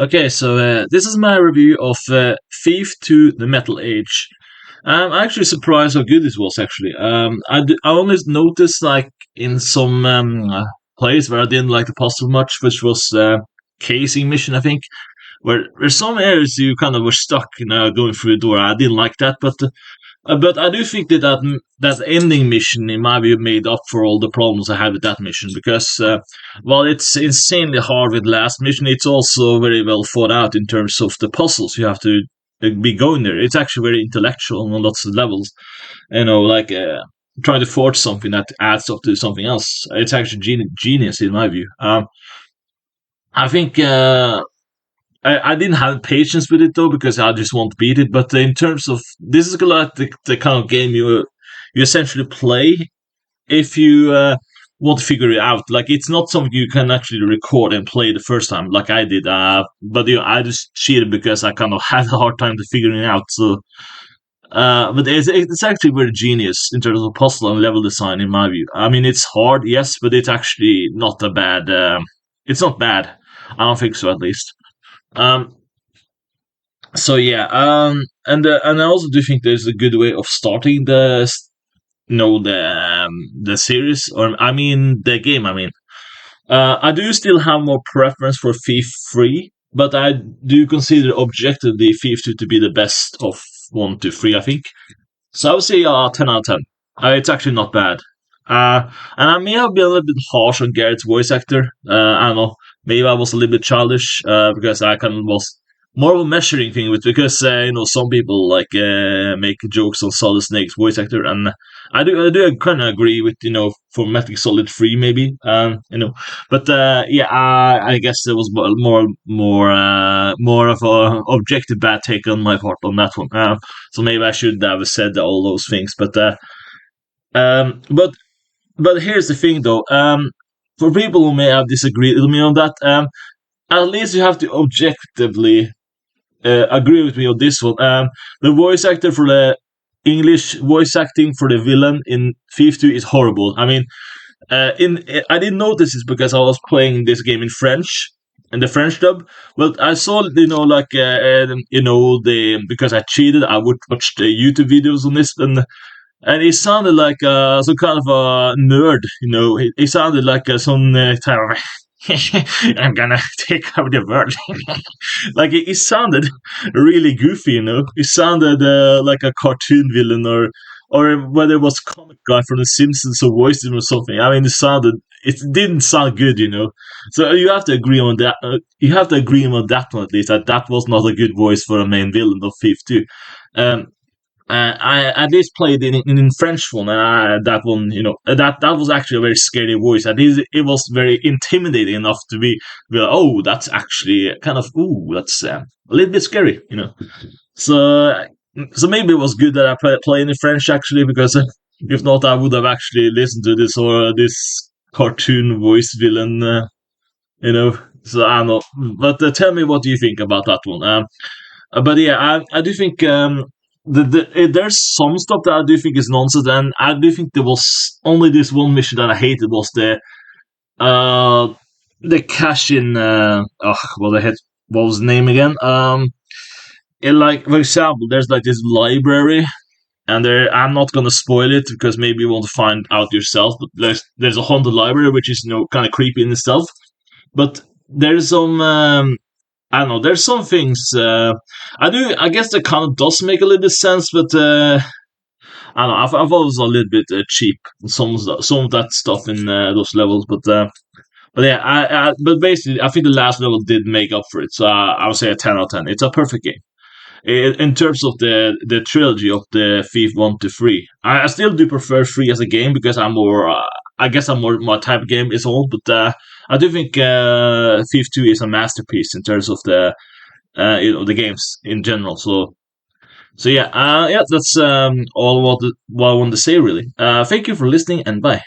Okay, so this is my review of Thief to the Metal Age. I'm actually surprised how good this was. Actually, I only noticed like in some place where I didn't like the puzzle much, which was casing mission, I think. Where there's some areas you kind of were stuck, going through the door. I didn't like that, but I do think that ending mission, in my view, made up for all the problems I had with that mission because while it's insanely hard with the last mission, it's also very well thought out in terms of the puzzles you have to be going there. It's actually very intellectual on lots of levels. Like trying to forge something that adds up to something else. It's actually genius in my view. I think I didn't have patience with it though because I just want to beat it. But in terms of this is like the kind of game you essentially play if you want to figure it out. Like it's not something you can actually record and play the first time like I did. But I just cheated because I kind of had a hard time to figuring it out. So, but it's actually very genius in terms of puzzle and level design in my view. I mean, it's hard, yes, but it's actually not a bad. It's not bad. I don't think so, at least. Um, so yeah, and I also do think there's a good way of starting the series, or I mean the game. I mean, I do still have more preference for Thief 3, but I do consider objectively Thief 2 to be the best of 1 to 3. I think so. I would say 10 out of 10. It's actually not bad. And I may have been a little bit harsh on Garrett's voice actor. I don't know. Maybe I was a little bit childish because I kind of was more of a measuring thing with because some people like make jokes on Solid Snake's voice actor, and I do kind of agree with for Metal Solid 3 maybe but yeah, I guess there was more of a objective bad take on my part on that one. So maybe I should have said all those things, um, but but here's the thing though. For people who may have disagreed with me on that, at least you have to objectively agree with me on this one. The voice actor for the English voice acting for the villain in Thief 2 is horrible. I mean, in I didn't notice this because I was playing this game in French, in the French dub. But I saw, the because I cheated, I would watch the YouTube videos on this, and he sounded like some kind of a nerd. He sounded like some type of I'm gonna take over the world. Like he sounded really goofy. He sounded like a cartoon villain, or whether it was a comic guy from the Simpsons who voiced him or something. I mean, it didn't sound good. So you have to agree on that. You have to agree on that one at least, that was not a good voice for a main villain of Thief 2. Um, I at least played in French one, and that one, that was actually a very scary voice. At least it was very intimidating enough to be like, oh, that's actually kind of, ooh, that's a little bit scary. So, so maybe it was good that I played in French actually, because if not, I would have actually listened to this cartoon voice villain, So I don't know, but tell me what do you think about that one. But yeah, I do think there's some stuff that I do think is nonsense, and I do think there was only this one mission that I hated was uh the cash in what was the name again? Like for example, there's like this library, and I'm not gonna spoil it because maybe you want to find out yourself. But there's a haunted library which is kind of creepy in itself, but there's some I don't know. There's some things I guess that kind of does make a little bit sense, but I don't know. I thought it was a little bit cheap. Some of that stuff in those levels, but yeah. But basically, I think the last level did make up for it. So I would say a 10 out of 10. It's a perfect game in terms of the trilogy of the Thief 1 to 3. I still do prefer 3 as a game because I'm more. I guess I'm more my type of game is all, but I do think Thief 2 is a masterpiece in terms of the games in general. So yeah, yeah, that's all what I want to say really. Thank you for listening and bye.